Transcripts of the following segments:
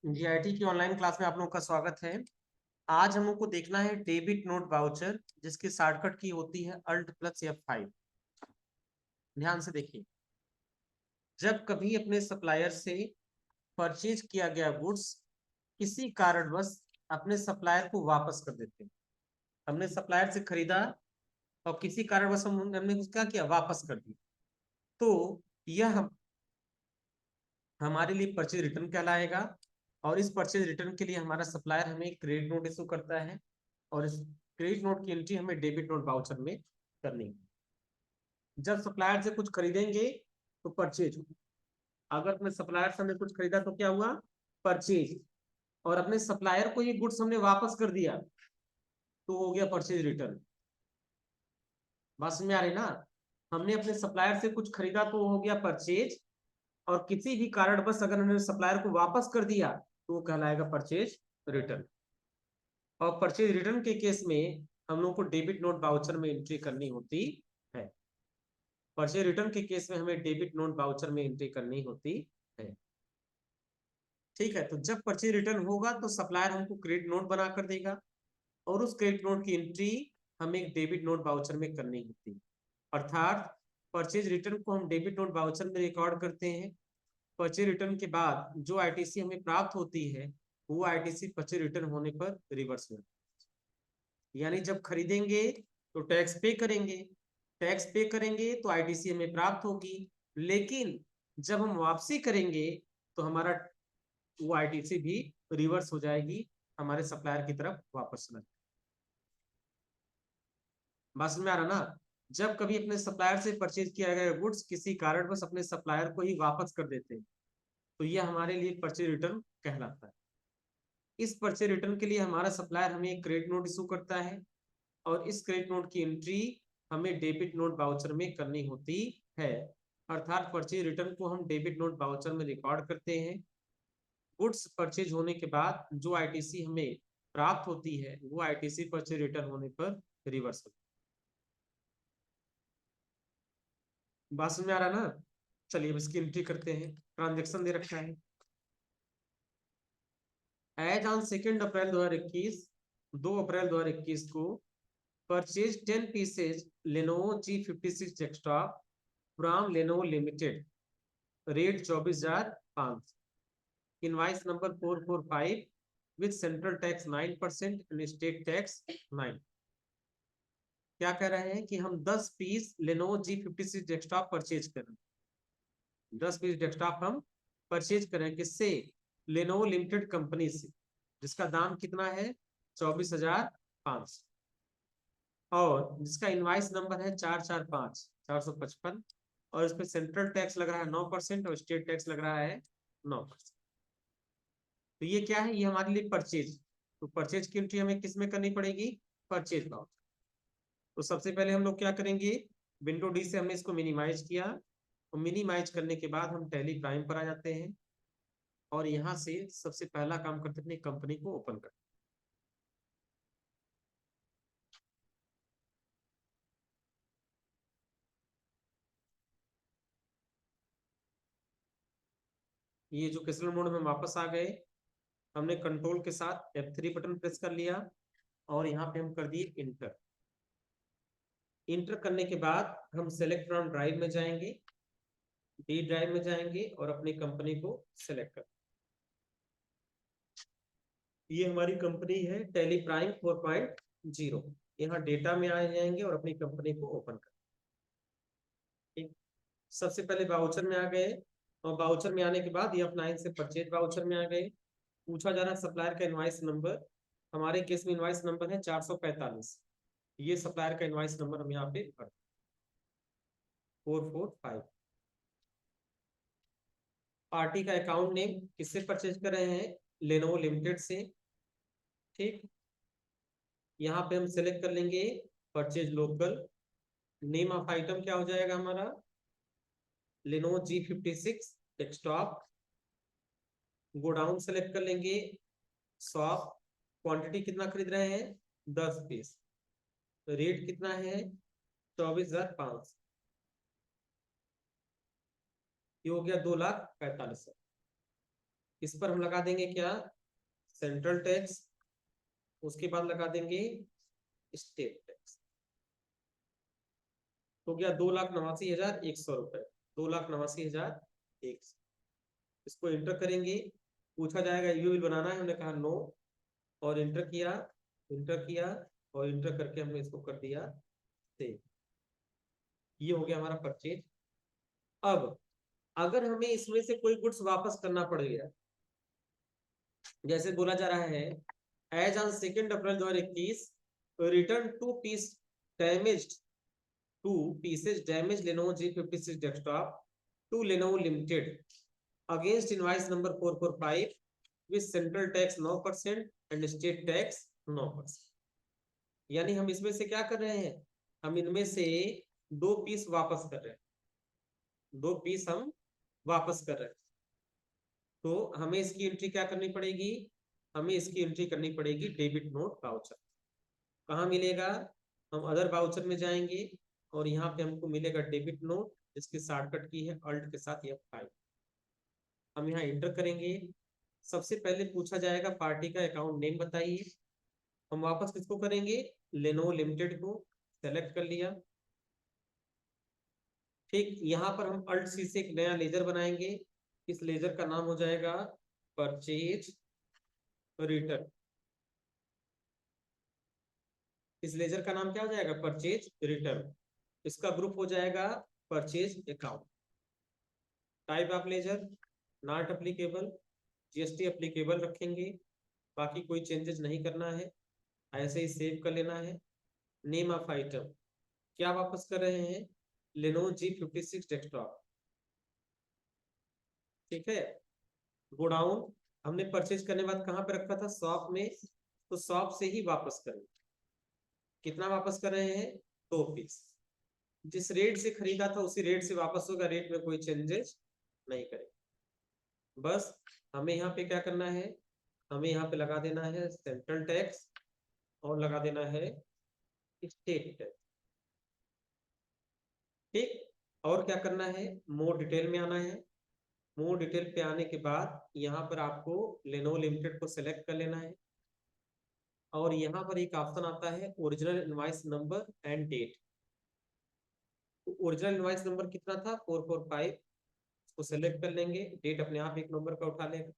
GIT की online class में आप लोगों का स्वागत है। आज हम लोग को देखना है डेबिट नोट वाउचर, जिसकी शॉर्टकट की होती है अल्ट प्लस F5। ध्यान से देखिए, जब कभी अपने सप्लायर से परचेज किया गया गुड्स किसी कारणवश अपने सप्लायर को वापस कर देते हैं। हमने सप्लायर से खरीदा और किसी कारणवश हमने क्या किया, वापस कर दिया, तो यह हमारे लिए परचेज रिटर्न कहलाएगा। और इस परचेज रिटर्न के लिए हमारा सप्लायर हमें क्रेडिट नोट इशू करता है और इस क्रेडिट नोट की एंट्री हमें डेबिट नोट वाउचर में करनी है। जब सप्लायर से कुछ खरीदेंगे तो परचेज, अगर अपने सप्लायर से हमने कुछ खरीदा तो क्या हुआ, परचेज। और अपने सप्लायर को ये गुड्स हमने वापस कर दिया तो हो गया परचेज रिटर्न। बात समझ में आ रही ना। हमने अपने सप्लायर से कुछ खरीदा तो हो गया परचेज, और किसी भी कारणवश अगर हमने सप्लायर को वापस कर दिया तो वो कहलाएगा परचेज रिटर्न। और परचेज रिटर्न के केस में हम लोग को डेबिट नोट वाउचर में एंट्री करनी होती है। परचेज रिटर्न के केस में हमें डेबिट नोट वाउचर में एंट्री करनी होती है। ठीक है, तो जब परचेज रिटर्न होगा तो सप्लायर हमको क्रेडिट नोट बना कर देगा और उस क्रेडिट नोट की एंट्री हमें डेबिट नोट वाउचर में करनी होती है। अर्थात परचेज रिटर्न को हम डेबिट नोट वाउचर में रिकॉर्ड करते हैं। परचेज रिटर्न के बाद जो आईटीसी हमें प्राप्त होती है वो आईटीसी परचेज रिटर्न होने पर रिवर्स में, यानी जब खरीदेंगे तो टैक्स पे करेंगे, टैक्स पे करेंगे तो आईटीसी हमें प्राप्त होगी। लेकिन जब हम वापसी करेंगे तो हमारा वो आईटीसी भी रिवर्स हो जाएगी, हमारे सप्लायर की तरफ वापस चला। बात समझ में आ रहा ना। जब कभी अपने सप्लायर से परचेज किया गया गुड्स किसी कारणवश अपने सप्लायर को ही वापस कर देते हैं तो यह हमारे लिए परचेज रिटर्न कहलाता है। इस परचेज रिटर्न के लिए हमारा सप्लायर हमें एक क्रेडिट नोट इशू करता है और इस क्रेडिट नोट की एंट्री हमें डेबिट नोट वाउचर में करनी होती है। अर्थात परचेज रिटर्न को हम डेबिट नोट वाउचर में रिकॉर्ड करते हैं। गुड्स परचेज होने के बाद जो आईटीसी हमें प्राप्त होती है वो आईटीसी परचेज रिटर्न होने पर रिवर्स होती है। बात समझ में आ रहा ना। चलिए अब इसकी एंट्री करते हैं। ट्रांजेक्शन दे रखा है, एज ऑन 2 अप्रैल 2021, 2 अप्रैल 2021 को purchase 10 pieces Lenovo G56 desktop from Lenovo limited, rate 24,500, invoice number 445 with central tax 9% and state tax 9। क्या कह रहे हैं कि हम 10 piece Lenovo G56 desktop purchase करें। 10 पीस डेस्कटॉप हम परचेज करें किससे, लेनोवो लिमिटेड कंपनी से, जिसका दाम कितना है 24,500, और जिसका इनवाइस नंबर है 445 और इस पे सेंट्रल टैक्स लग रहा है 9% और स्टेट टैक्स लग रहा है 9%। तो ये क्या है, ये हमारे लिए परचेज। तो परचेज की एंट्री हमें किस में करनी पड़ेगी, परचेज वाउचर। तो सबसे पहले हम लोग क्या करेंगे, विंडो डी से हमने इसको मिनिमाइज किया और मिनिमाइज करने के बाद हम टैली प्राइम पर आ जाते हैं और यहाँ से सबसे पहला काम करते हैं अपनी कंपनी को ओपन करते हैं। ये एजुकेशनल मोड में वापस आ गए। हमने कंट्रोल के साथ F3 बटन प्रेस कर लिया और यहाँ पे हम कर दिए इंटर। इंटर करने के बाद हम सेलेक्ट फ्रॉम ड्राइव में जाएंगे, डी ड्राइव में जाएंगे और अपनी कंपनी को सेलेक्ट कर। ये हमारी कंपनी है टेली प्राइम 4.0। यहाँ डेटा में आ जाएंगे और अपनी कंपनी को ओपन कर। ठीक, सबसे पहले वाउचर में आ गए और वाउचर में आने के बाद ये F9 से परचेज वाउचर में आ गए। पूछा जा रहा है सप्लायर का इनवाइस नंबर, हमारे केस में इनवाइस नंबर है 445। ये सप्लायर का इनवाइस नंबर हम यहाँ पे भर 445। पार्टी का अकाउंट नेम किससे परचेज कर रहे हैं, लेनोवो लिमिटेड से। ठीक, यहाँ पे हम सेलेक्ट कर लेंगे purchase local. Name of item क्या हो जाएगा हमारा, Lenovo G56 desktop. Godown select कर लेंगे, शॉप। क्वांटिटी कितना खरीद रहे हैं, 10 पीस। रेट कितना है 24,500, ये हो गया 2,45,000। इस पर हम लगा देंगे क्या, सेंट्रल टैक्स, उसके बाद लगा देंगे स्टेट टैक्स। तो क्या 2,89,100 रुपए, 2,89,100। इसको इंटर करेंगे, पूछा जाएगा यू विल बनाना है, हमने कहा नो, और इंटर किया, इंटर किया, और इंटर करके हमने इसको कर दिया सेव। ये हो गया हमारा परचेज। अब अगर हमें इसमें से कोई गुड्स वापस करना पड़ गया, जैसे बोला जा रहा है as on 2 April 2021 return two pieces damage Lenovo G56 desktop to Lenovo limited against invoice number 445 with central tax 9% and state tax 9%। यानी हम इसमें से क्या कर रहे हैं, हम इनमें से 2 पीस वापस कर रहे हैं, 2 पीस हम वापस कर रहे हैं। तो हमें इसकी एंट्री क्या करनी पड़ेगी, हमें इसकी एंट्री करनी पड़ेगी डेबिट नोट वाउचर। कहाँ मिलेगा, हम अदर वाउचर में जाएंगे और यहाँ पे हमको मिलेगा डेबिट नोट, इसकी शॉर्टकट की है अल्ट के साथ F5। हम यहाँ इंटर करेंगे, सबसे पहले पूछा जाएगा पार्टी का अकाउंट नेम बताइए। हम वापस किसको करेंगे, लेनोवो लिमिटेड को सेलेक्ट कर लिया। ठीक, यहाँ पर हम अल्ट सी से एक नया लेजर बनाएंगे, इस लेजर का नाम हो जाएगा परचेज रिटर्न। इस लेजर का नाम क्या हो जाएगा, परचेज रिटर्न। इसका ग्रुप हो जाएगा purchase account. Type of ledger not applicable, GST applicable रखेंगे, बाकी कोई चेंजेस नहीं करना है, ऐसे ही सेव कर लेना है। नेम ऑफ आइटम क्या वापस कर रहे हैं, लेनोवो G56 डेस्कटॉप। ठीक है, गोडाउन हमने परचेज करने बाद कहाँ पे रखा था, शॉप में, तो शॉप से ही वापस करें। कितना वापस कर रहे हैं, 2 पीस। जिस रेट से खरीदा था उसी रेट से वापस होगा, रेट में कोई चेंजेस नहीं करें। बस हमें यहाँ पे क्या करना है, हमें यहाँ पे लगा देना है सेंट्रल टैक्स और लगा देना है स्टेट टैक्स। ठीक, और क्या करना है, मोर डिटेल में आना है। मोर डिटेल पे आने के बाद यहाँ पर आपको लेनोवो लिमिटेड को सिलेक्ट कर लेना है, और यहाँ पर एक ऑप्शन आता है original invoice number and date. तो ओरिजिनल इनवॉइस नंबर कितना था, 445, उसको सेलेक्ट कर लेंगे, डेट अपने आप एक नंबर का उठा लेगा।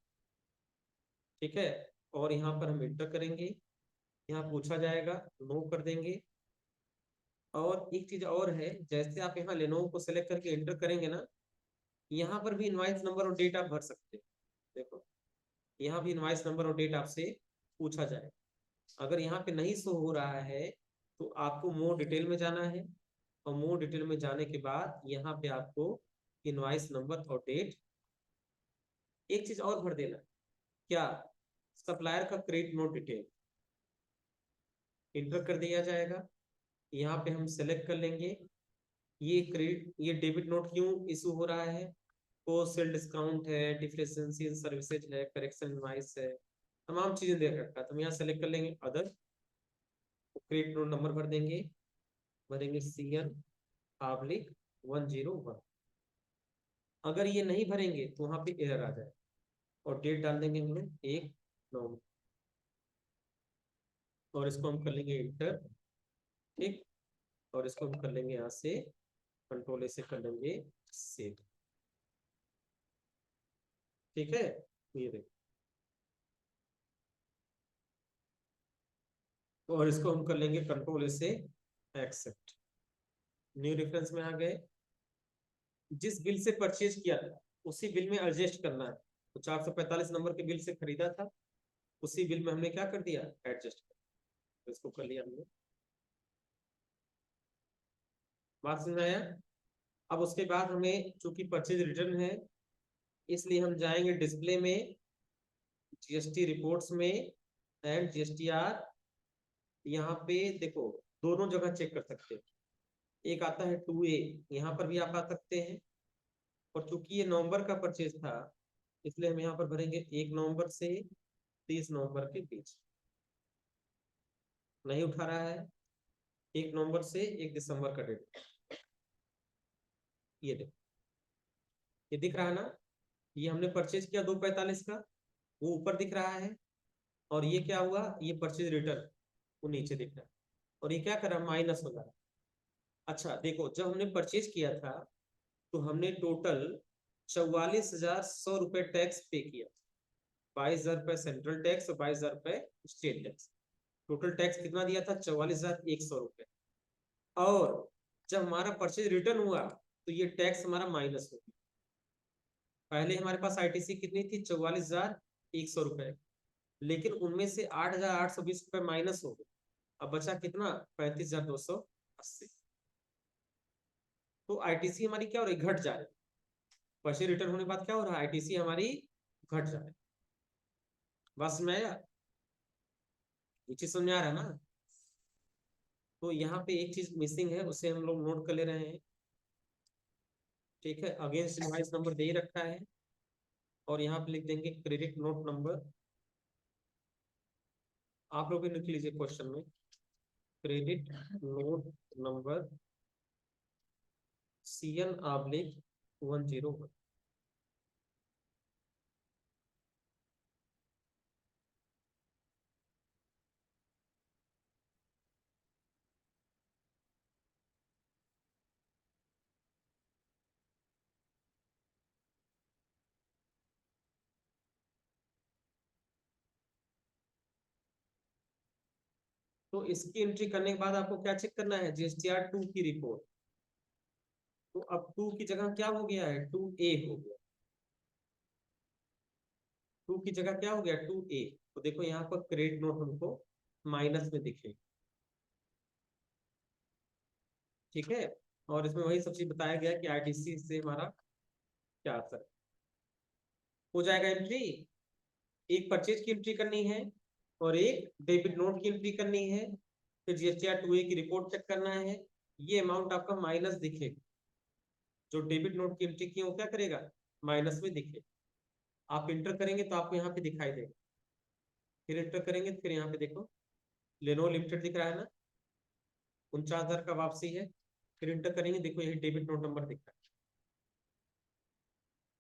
ठीक है, और यहाँ पर हम इंटर करेंगे, यहाँ पूछा जाएगा नो कर देंगे। और एक चीज और है, जैसे आप यहाँ लेनोवो को सेलेक्ट करके इंटर करेंगे ना, यहाँ पर भी इनवॉइस नंबर और डेट आप भर सकते हैं। देखो यहाँ भी इनवॉइस नंबर और डेट आपसे पूछा जाए, अगर यहाँ पे नहीं शो हो रहा है तो आपको मोर डिटेल में जाना है, और मोर डिटेल में जाने के बाद यहाँ पे आपको इनवॉइस नंबर और डेट। एक चीज और भर देना, क्या, सप्लायर का क्रेडिट नोट डिटेल इंटर कर दिया जाएगा। यहाँ पे हम सेलेक्ट कर लेंगे, ये डेबिट नोट क्यों इशू हो रहा है, पोस्ट सेल डिस्काउंट है, डिफिशिएंसी इन सर्विसेज है, करेक्शन इनवॉइस है, तमाम चीजें दे रखा है। तो हम यहाँ सेलेक्ट कर लेंगे अदर, क्रेडिट नोट नंबर भर देंगे, भरेंगे CN/101। अगर ये नहीं भरेंगे तो वहां पे एरर आ जाए, और डेट डाल देंगे हम लोग 1/9, और इसको हम कर लेंगे इंटर। ठीक, और इसको हम कर लेंगे यहाँ से कंट्रोल से कर लेंगे सेव। ठीक है, ये देखो, और इसको हम कर लेंगे कंट्रोल से एक्सेप्ट। न्यू रेफरेंस में आ गए, जिस बिल से परचेज किया था उसी बिल में एडजस्ट करना है। तो 445 नंबर के बिल से खरीदा था, उसी बिल में हमने क्या कर दिया, एडजस्ट कर, तो इसको कर लिया हमने। बात समझ में आया। अब उसके बाद हमें चूंकि परचेज रिटर्न है, इसलिए हम जाएंगे डिस्प्ले में, जीएसटी रिपोर्ट्स में, एंड जीएसटीआर। यहाँ पे देखो दोनों जगह चेक कर सकते हैं, एक आता है 2A, यहाँ पर भी आप आ सकते हैं। और चूंकि ये नवंबर का परचेज था, इसलिए हम यहाँ पर भरेंगे 1 नवंबर से 30 नवंबर के बीच। नहीं उठा रहा है, 1 नवंबर से 1 दिसंबर का डेट, ये देखो, ये दिख रहा है ना। ये हमने परचेज किया 245 का, वो ऊपर दिख रहा है, और ये क्या हुआ, ये परचेज रिटर्न वो नीचे दिख रहा है, और ये क्या कर रहा है, माइनस हो रहा है। अच्छा देखो, जब हमने परचेज किया था तो हमने टोटल 44,100 रुपये टैक्स पे किया। 22,000 रुपये सेंट्रल टैक्स और 22,000 रुपये स्टेट टैक्स। टोटल टैक्स कितना दिया था, 44,100 रुपये। और जब हमारा परचेज रिटर्न हुआ तो ये टैक्स हमारा माइनस हो गया। पहले हमारे पास आईटीसी कितनी थी, 44,100 रुपये, लेकिन उनमें से 8,820 रुपये माइनस हो गए। अब बचा कितना, 35,280। तो आईटीसी हमारी क्या हो रही, घट जा रही है। परचेज रिटर्न होने के बाद क्या हो रहा है, आईटीसी हमारी घट जा रही है। बस में आया, ये चीज समझ में आ रहा है ना। तो यहाँ पे एक चीज मिसिंग है, उसे हम लोग नोट कर ले रहे हैं। ठीक है, अगेंस्ट इनवॉइस नंबर दे ही रखा है, और यहाँ पे लिख देंगे क्रेडिट नोट नंबर। आप लोग भी लिख लीजिए क्वेश्चन में, क्रेडिट नोट नंबर CN/101। तो इसकी एंट्री करने के बाद आपको क्या चेक करना है, GSTR 2 की रिपोर्ट। तो अब 2 की जगह क्या हो गया है, 2A हो गया। 2 की जगह क्या हो गया, 2A। तो देखो यहाँ पर क्रेडिट नोट हमको माइनस में दिखे। ठीक है, और इसमें वही सब चीज बताया गया कि आईटीसी से हमारा क्या असर हो जाएगा। एंट्री एक परचेज की एंट्री करनी है, और एक डेबिट नोट की एंट्री करनी है। फिर GSTR 2A की रिपोर्ट चेक करना है। ये अमाउंट आपका माइनस दिखेगा। जो डेबिट नोट की एंट्री की है वो क्या करेगा, माइनस में दिखे। आप इंटर करेंगे तो आपको यहाँ पे दिखाई देगा। फिर इंटर करेंगे तो फिर यहाँ पे देखो लेनोवो लिमिटेड दिख रहा है ना, 49,000 का वापसी है। फिर इंटर करेंगे, देखो यही डेबिट नोट नंबर दिख रहा है।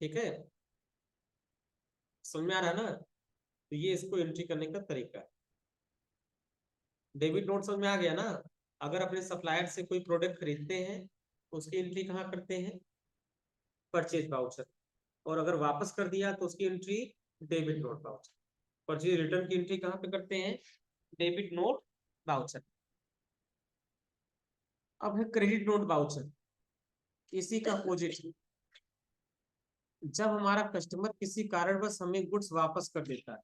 ठीक है, समझ में आ रहा है ना। तो ये इसको एंट्री करने का तरीका है। डेबिट नोट समझ में आ गया ना। अगर अपने सप्लायर से कोई प्रोडक्ट खरीदते हैं तो उसकी एंट्री कहाँ करते हैं, परचेज वाउचर। और अगर वापस कर दिया तो उसकी entry debit note voucher. Purchase return की एंट्री कहाँ पे करते हैं, डेबिट नोट वाउचर। अब है क्रेडिट नोट वाउचर, इसी का अपोजिट। जब हमारा कस्टमर किसी कारणवश हमें गुड्स वापस कर देता है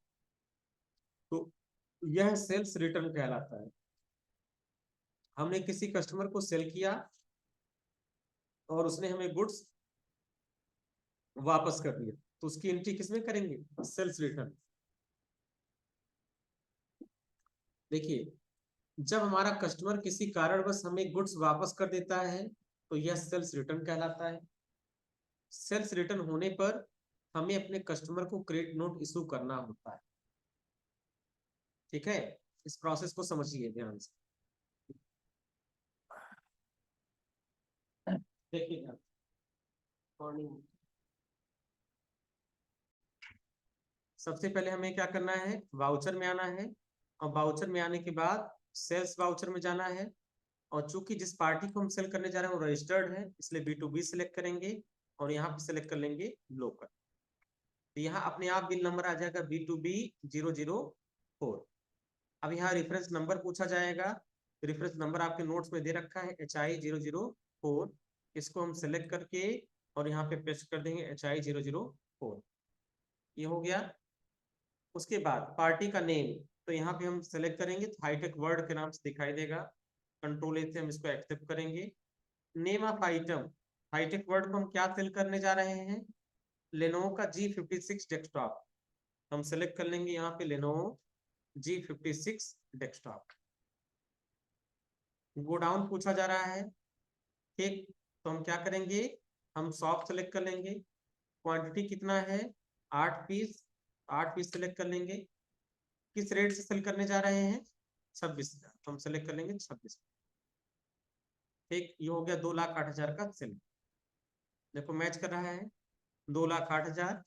तो यह सेल्स रिटर्न कहलाता है। हमने किसी कस्टमर को सेल किया और उसने हमें गुड्स वापस कर दिया, तो उसकी एंट्री किसमें करेंगे, सेल्स रिटर्न। देखिए, जब हमारा कस्टमर किसी कारणवश हमें गुड्स वापस कर देता है तो यह सेल्स रिटर्न कहलाता है। सेल्स रिटर्न होने पर हमें अपने कस्टमर को क्रेडिट नोट इशू करना होता है। ठीक है, इस प्रोसेस को समझिए ध्यान से। देखिए, सबसे पहले हमें क्या करना है, वाउचर में आना है, और वाउचर में आने के बाद सेल्स वाउचर में जाना है। और चूंकि जिस पार्टी को हम सेल करने जा रहे हैं वो रजिस्टर्ड है, इसलिए B2B सिलेक्ट करेंगे, और यहाँ पे सिलेक्ट कर लेंगे लोकल। तो यहाँ अपने आप बिल नंबर आ जाएगा B2B004। अब यहाँ रेफरेंस नंबर पूछा जाएगा। रेफरेंस नंबर आपके नोट्स में दे रखा है HI004। इसको हम सिलेक्ट करके और यहाँ पे पेस्ट कर देंगे HI004। ये हो गया। उसके बाद पार्टी का नेम, तो यहाँ पे हम सेलेक्ट करेंगे तो हाईटेक वर्ड के नाम से दिखाई देगा। कंट्रोल A से हम इसको एक्सेप्ट करेंगे। Name of item, hitech word को हम क्या सेल करने जा रहे हैं, लेनोवो का G56 डेस्कटॉप। हम सेलेक्ट कर लेंगे यहाँ पे लेनोवो G56 डेस्कटॉप। गोडाउन पूछा जा रहा है। ठीक, तो हम क्या करेंगे, हम शॉप सेलेक्ट कर लेंगे। क्वांटिटी कितना है, 8 पीस। 8 पीस सेलेक्ट कर लेंगे। किस रेट से सेल करने जा रहे हैं, 26,000। तो हम सेलेक्ट कर लेंगे 26। ठीक, ये हो गया 2,08,000 का सेल। देखो मैच कर रहा है, 2,08,000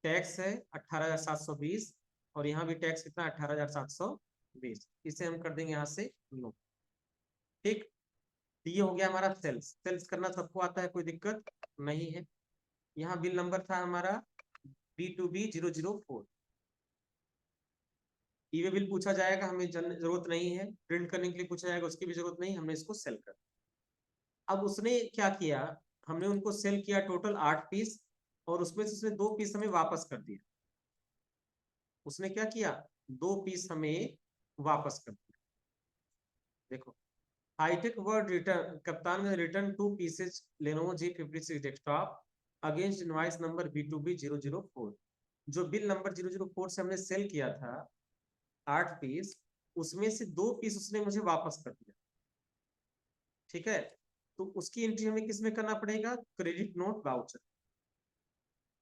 टैक्स है 18,720 और यहाँ भी टैक्स कितना 18,720, इसे हम कर देंगे यहाँ से नो। ठीक, तो ये हो गया हमारा सेल्स। सेल्स करना सबको आता है, कोई दिक्कत नहीं है। यहाँ बिल नंबर था हमारा B2B004। ई वे बिल पूछा जाएगा, हमें जरूरत नहीं है। प्रिंट करने के लिए पूछा जाएगा, उसकी भी जरूरत नहीं, हमने इसको सेल कर। अब उसने क्या किया, हमने उनको सेल किया टोटल 8 पीस और उसमें से उसने 2 पीस हमें वापस कर दिया। उसने क्या किया, 2 पीस हमें वापस कर दिया। देखो, हाईटेक वर्ड रिटर्न, कप्तान ने return 2 pieces Lenovo G56 desktop against invoice number B2B004। जो बिल नंबर 004 से हमने सेल किया था 8 पीस, उसमें से 2 पीस उसने मुझे वापस कर दिया। ठीक है, तो उसकी एंट्री हमें किस में करना पड़ेगा, क्रेडिट नोट वाउचर।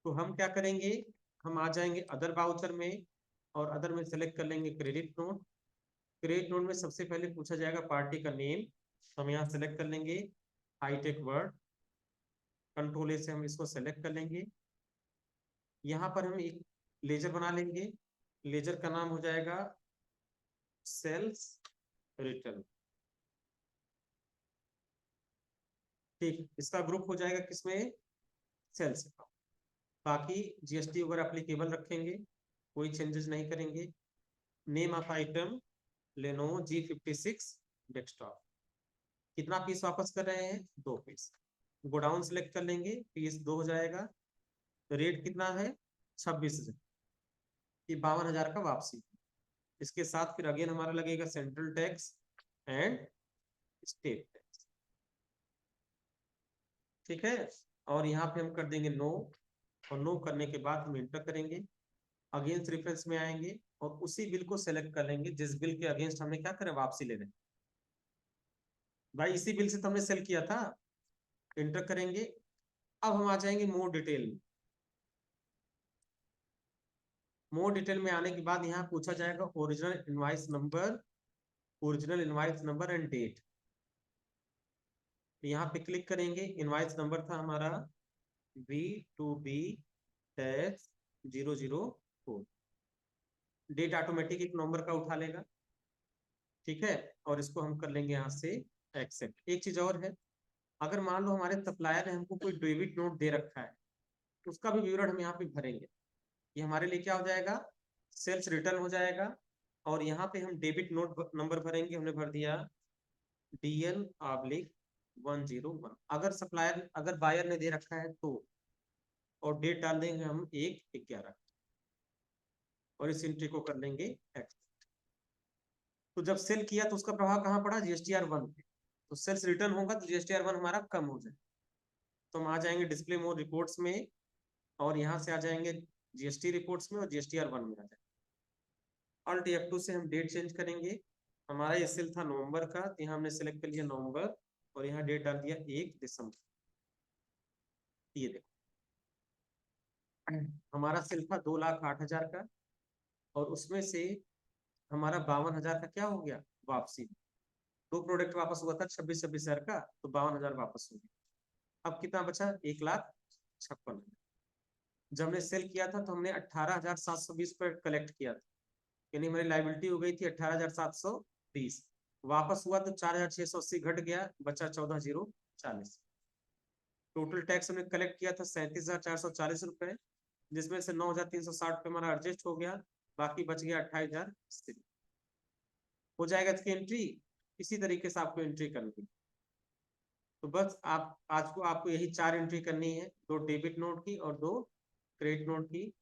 तो हम क्या करेंगे, हम आ जाएंगे अदर वाउचर में और अदर में सेलेक्ट कर लेंगे क्रेडिट नोट। क्रेडिट नोट में सबसे पहले पूछा जाएगा पार्टी का नेम, हम यहाँ सेलेक्ट कर लेंगे हाईटेक वर्ड। कंट्रोल ए से हम इसको सेलेक्ट कर लेंगे। यहाँ पर हम एक लेजर बना लेंगे, लेजर का नाम हो जाएगा सेल्स रिटर्न। ठीक, इसका ग्रुप हो जाएगा किसमें, सेल्स का। बाकी जीएसटी वगैरह एप्लीकेबल रखेंगे, कोई चेंजेस नहीं करेंगे। Name of item Lenovo G56 desktop. कितना पीस वापस कर रहे हैं, 2 पीस। गोडाउन सेलेक्ट कर लेंगे, पीस 2 हो जाएगा। रेट कितना है, 26,000, ये 52,000 का वापसी। इसके साथ फिर अगेन हमारा लगेगा central tax and state tax. ठीक है, और यहाँ पे हम कर देंगे नो, और नो करने के बाद हम इंटर करेंगे। अगेंस्ट रेफरेंस में आएंगे और उसी बिल को सेलेक्ट कर लेंगे जिस बिल के अगेंस्ट हमने क्या करें, वापसी ले लें। भाई इसी बिल से तो हमने सेल किया था, इंटर करेंगे। अब हम आ जाएंगे मोर डिटेल में। मोर डिटेल में आने के बाद यहाँ पूछा जाएगा original invoice number, original invoice number and date. यहाँ पे क्लिक करेंगे, इनवॉइस नंबर था हमारा B2B-004। डेट ऑटोमेटिक एक नंबर का उठा लेगा। ठीक है, और इसको हम कर लेंगे यहाँ से एक्सेप्ट। एक चीज और है, अगर मान लो हमारे सप्लायर ने हमको कोई डेबिट नोट दे रखा है, तो उसका भी विवरण हम यहाँ पे भरेंगे। ये हमारे लिए क्या हो जाएगा, सेल्स रिटर्न हो जाएगा। और यहाँ पे हम डेबिट नोट नंबर भरेंगे, हमने भर दिया DL/101। अगर सप्लायर, अगर बायर ने दे रखा है तो, और डेट डाल देंगे हम 1/11 और इस एंट्री को कर लेंगे एक्स। तो जब सेल किया तो उसका प्रभाव कहाँ पड़ा, GSTR 1 पे। तो सेल्स रिटर्न होगा तो GSTR 1 हमारा कम हो जाए। तो हम आ जाएंगे डिस्प्ले मोर रिपोर्ट्स में और यहाँ से आ जाएंगे जीएसटी रिपोर्ट्स में और GSTR 1 में आ जाएंगे। Alt F2 से हम डेट चेंज करेंगे। हमारा ये सेल था नवंबर का, तो यहाँ हमने सेलेक्ट कर लिया नवंबर और यहाँ डेट डाल दिया 1 दिसंबर। ये देखो, हमारा सेल था 2,08,000 का और उसमें से हमारा 52,000 का क्या हो गया, वापसी। 2 प्रोडक्ट वापस हुआ था 26,000 का, तो 52,000 वापस हो गया। अब कितना बचा, 1,56,000। जब हमने सेल किया था तो हमने 18,720 पर कलेक्ट किया था, यानी हमारी लाइबिलिटी हो गई थी 18,720। वापस हुआ तो 4,680 घट गया, बचा 14,040। टोटल टैक्स हमने कलेक्ट किया था 37,440 रुपए, जिसमें से 9,360 रुपये हमारा एडजस्ट हो गया, बाकी बच गया 28,000। हो जाएगा इसकी एंट्री। इसी तरीके से आपको एंट्री करनी है। तो बस आप आज को आपको यही 4 एंट्री करनी है, 2 डेबिट नोट की और 2 क्रेडिट नोट की।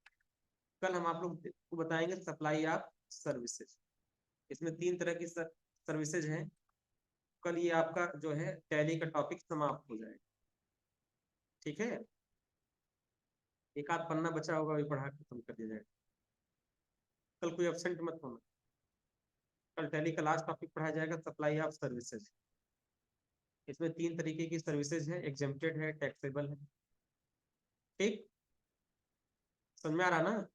कल हम आप लोग को बताएंगे सप्लाई ऑफ सर्विसेज। इसमें 3 तरह की सर्विसेज हैं। कल ये आपका जो है टैली का टॉपिक समाप्त हो जाएगा। ठीक है, एक आध पन्ना बचा होगा, भी पढ़ा खत्म कर दिया जाएगा। कल कोई एब्सेंट मत होना। कल टैली का लास्ट टॉपिक पढ़ाया जाएगा सप्लाई ऑफ सर्विसेज। इसमें 3 तरीके की सर्विसेज है, एग्जेम्प्टेड है, टैक्सेबल है। ठीक, समझ में आ रहा ना।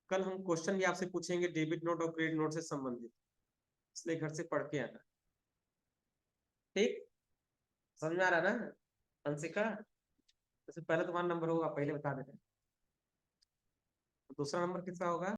कल हम क्वेश्चन भी आपसे पूछेंगे डेबिट नोट और क्रेडिट नोट से संबंधित, इसलिए घर से पढ़ के आना। ठीक, समझ में आ रहा ना अंशिका। जैसे पहले तुम्हारा नंबर होगा, पहले बता देते। दूसरा नंबर किसका होगा?